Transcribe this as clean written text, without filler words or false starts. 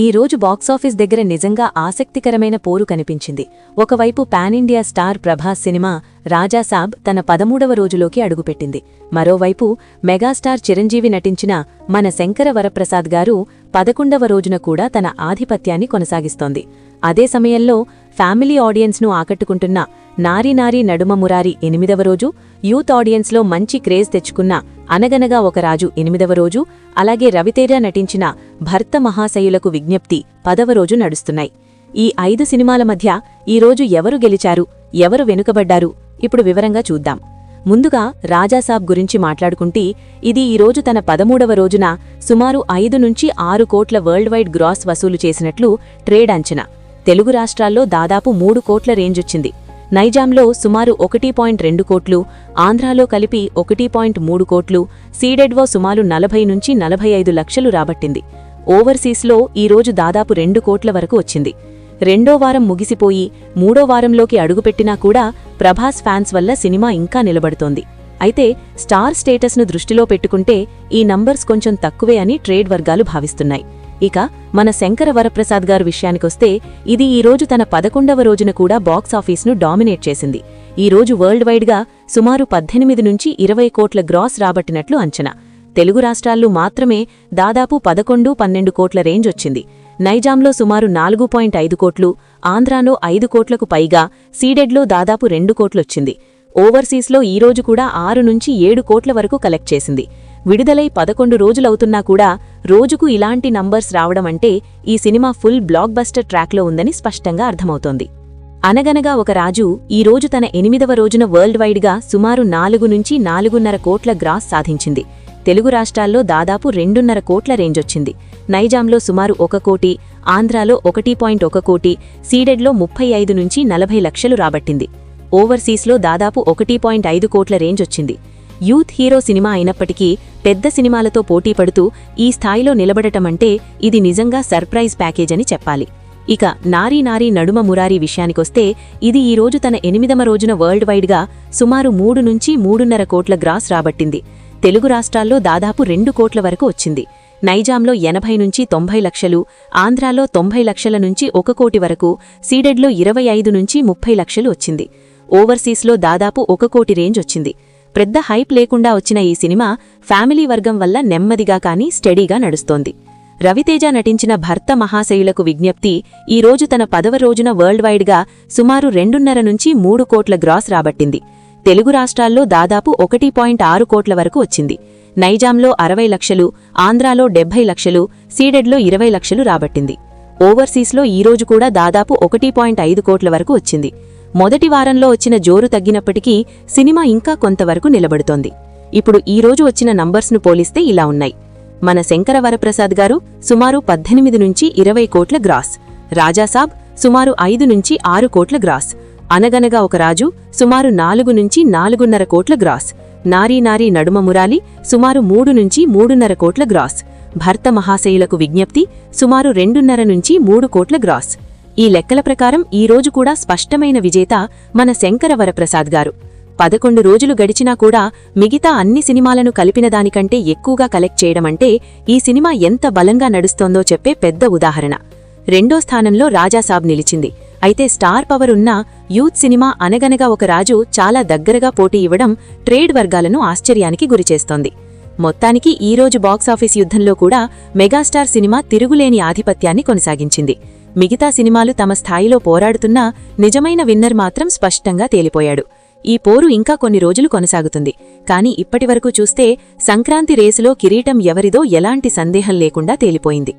ఈ రోజు బాక్సాఫీస్ దగ్గర నిజంగా ఆసక్తికరమైన పోరు కనిపించింది. ఒకవైపు పాన్ ఇండియా స్టార్ ప్రభాస్ సినిమా రాజాసాబ్ తన 13వ రోజులోకి అడుగుపెట్టింది. మరోవైపు మెగాస్టార్ చిరంజీవి నటించిన మన శంకర వరప్రసాద్ గారు 11వ రోజున కూడా తన ఆధిపత్యాన్ని కొనసాగిస్తోంది. అదే సమయంలో ఫ్యామిలీ ఆడియన్స్ను ఆకట్టుకుంటున్న నారీ నారీ నడుమ మురారి 8వ రోజు, యూత్ ఆడియన్స్లో మంచి క్రేజ్ తెచ్చుకున్న అనగనగా ఒక రాజు 8వ రోజు, అలాగే రవితేజ నటించిన భర్త మహాశయులకు విజ్ఞప్తి 10వ రోజు నడుస్తున్నాయి. ఈ 5 సినిమాల మధ్య ఈరోజు ఎవరు గెలిచారు, ఎవరు వెనుకబడ్డారు, ఇప్పుడు వివరంగా చూద్దాం. ముందుగా రాజాసాబ్ గురించి మాట్లాడుకుంటే ఇది ఈరోజు తన 13వ రోజున సుమారు 5 నుంచి 6 కోట్ల వరల్డ్ వైడ్ గ్రాస్ వసూలు చేసినట్లు ట్రేడ్ అంచనా. తెలుగు రాష్ట్రాల్లో దాదాపు 3 కోట్ల రేంజొచ్చింది. నైజాంలో సుమారు 1.2 కోట్లు, ఆంధ్రాలో కలిపి 1.3 కోట్లు, సీడెడ్వో సుమారు 40 నుంచి 45 లక్షలు రాబట్టింది. ఓవర్సీస్లో ఈరోజు దాదాపు 2 కోట్ల వరకు వచ్చింది. రెండో వారం ముగిసిపోయి 3వ వారంలోకి అడుగుపెట్టినా కూడా ప్రభాస్ ఫ్యాన్స్ వల్ల సినిమా ఇంకా నిలబడుతోంది. అయితే స్టార్ స్టేటస్ను దృష్టిలో పెట్టుకుంటే ఈ నంబర్స్ కొంచెం తక్కువే అని ట్రేడ్ వర్గాలు భావిస్తున్నాయి. ఇక మన శంకర వరప్రసాద్ గారు విషయానికొస్తే ఇది ఈరోజు తన 11వ రోజున కూడా బాక్సాఫీస్ను డామినేట్ చేసింది. ఈరోజు వరల్డ్ వైడ్గా సుమారు 18 నుంచి 20 కోట్ల గ్రాస్ రాబట్టినట్లు అంచనా. తెలుగు రాష్ట్రాల్లో మాత్రమే దాదాపు 11-12 కోట్ల రేంజ్ వచ్చింది. నైజాంలో సుమారు 4.5 కోట్లు, ఆంధ్రాలో 5 కోట్లకు పైగా, సీడెడ్లో దాదాపు 2 కోట్లొచ్చింది. ఓవర్సీస్లో ఈరోజు కూడా 6 నుంచి 7 కోట్ల వరకు కలెక్ట్ చేసింది. విడుదలై 11 రోజులవుతున్నా కూడా రోజుకు ఇలాంటి నంబర్స్ రావడమంటే ఈ సినిమా ఫుల్ బ్లాక్ బస్టర్ ట్రాక్లో ఉందని స్పష్టంగా అర్థమవుతోంది. అనగనగా ఒక రాజు ఈరోజు తన 8వ రోజున వరల్డ్ వైడ్గా సుమారు 4 నుంచి 4.5 కోట్ల గ్రాస్ సాధించింది. తెలుగు రాష్ట్రాల్లో దాదాపు 2.5 కోట్ల రేంజొచ్చింది. నైజాంలో సుమారు 1 కోటి, ఆంధ్రాలో 1.1 కోటి, సీడెడ్లో 35 నుంచి 40 లక్షలు రాబట్టింది. ఓవర్సీస్లో దాదాపు 1.5 కోట్ల రేంజొచ్చింది. యూత్ హీరో సినిమా అయినప్పటికీ పెద్ద సినిమాలతో పోటీపడుతూ ఈ స్థాయిలో నిలబడటమంటే ఇది నిజంగా సర్ప్రైజ్ ప్యాకేజ్ అని చెప్పాలి. ఇక నారీ నారీ నడుమ మురారి విషయానికొస్తే ఇది ఈరోజు తన 8వ రోజున వరల్డ్ వైడ్గా సుమారు 3 నుంచి 3.5 కోట్ల గ్రాస్ రాబట్టింది. తెలుగు రాష్ట్రాల్లో దాదాపు 2 కోట్ల వరకు వచ్చింది. నైజాంలో 80 నుంచి 90 లక్షలు, ఆంధ్రాలో 90 లక్షల నుంచి 1 కోటి వరకు, సీడెడ్లో 25 నుంచి 30 లక్షలు వచ్చింది. ఓవర్సీస్లో దాదాపు 1 కోటి రేంజ్ వచ్చింది. పెద్ద హైప్ లేకుండా వచ్చిన ఈ సినిమా ఫ్యామిలీ వర్గం వల్ల నెమ్మదిగా కానీ స్టడీగా నడుస్తోంది. రవితేజ నటించిన భర్త మహాశయులకు విజ్ఞప్తి ఈరోజు తన 10వ రోజున వరల్డ్ వైడ్గా సుమారు 2.5 నుంచి 3 కోట్ల గ్రాస్ రాబట్టింది. తెలుగు రాష్ట్రాల్లో దాదాపు 1.6 కోట్ల వరకు వచ్చింది. నైజాంలో 60 లక్షలు, ఆంధ్రాలో 70 లక్షలు, సీడెడ్లో 20 లక్షలు రాబట్టింది. ఓవర్సీస్లో ఈరోజు కూడా దాదాపు 1.5 కోట్ల వరకు వచ్చింది. మొదటి వారంలో వచ్చిన జోరు తగ్గినప్పటికీ సినిమా ఇంకా కొంతవరకు నిలబడుతోంది. ఇప్పుడు ఈరోజు వచ్చిన నంబర్స్ను పోలిస్తే ఇలా ఉన్నాయి. మన శంకర వరప్రసాద్ గారు సుమారు 18 నుంచి 20 కోట్ల గ్రాస్, రాజాసాబ్ సుమారు 5 నుంచి 6 కోట్ల గ్రాస్, అనగనగా ఒక రాజు సుమారు 4 నుంచి 4.5 కోట్ల గ్రాస్, నారీ నారీ నడుమ మురాలి సుమారు 3 నుంచి 3.5 కోట్ల గ్రాస్, భర్త మహాశయులకు విజ్ఞప్తి సుమారు 2.5 నుంచి 3 కోట్ల గ్రాస్. ఈ లెక్కల ప్రకారం ఈరోజు కూడా స్పష్టమైన విజేత మన శంకర వరప్రసాద్ గారు. 11 రోజులు గడిచినా కూడా మిగతా అన్ని సినిమాలను కలిపిన దానికంటే ఎక్కువగా కలెక్ట్ చేయడమంటే ఈ సినిమా ఎంత బలంగా నడుస్తోందో చెప్పే పెద్ద ఉదాహరణ. రెండో స్థానంలో రాజాసాబ్ నిలిచింది. అయితే స్టార్ పవర్ ఉన్న యూత్ సినిమా అనగనగా ఒక రాజు చాలా దగ్గరగా పోటీ ఇవ్వడం ట్రేడ్ వర్గాలను ఆశ్చర్యానికి గురిచేస్తోంది. మొత్తానికి ఈరోజు బాక్సాఫీస్ యుద్ధంలో కూడా మెగాస్టార్ సినిమా తిరుగులేని ఆధిపత్యాన్ని కొనసాగించింది. మిగతా సినిమాలు తమ స్థాయిలో పోరాడుతున్నా నిజమైన విన్నర్ మాత్రం స్పష్టంగా తేలిపోయాడు. ఈ పోరు ఇంకా కొన్ని రోజులు కొనసాగుతుంది. కానీ ఇప్పటివరకు చూస్తే సంక్రాంతి రేసులో కిరీటం ఎవరిదో ఎలాంటి సందేహం లేకుండా తేలిపోయింది.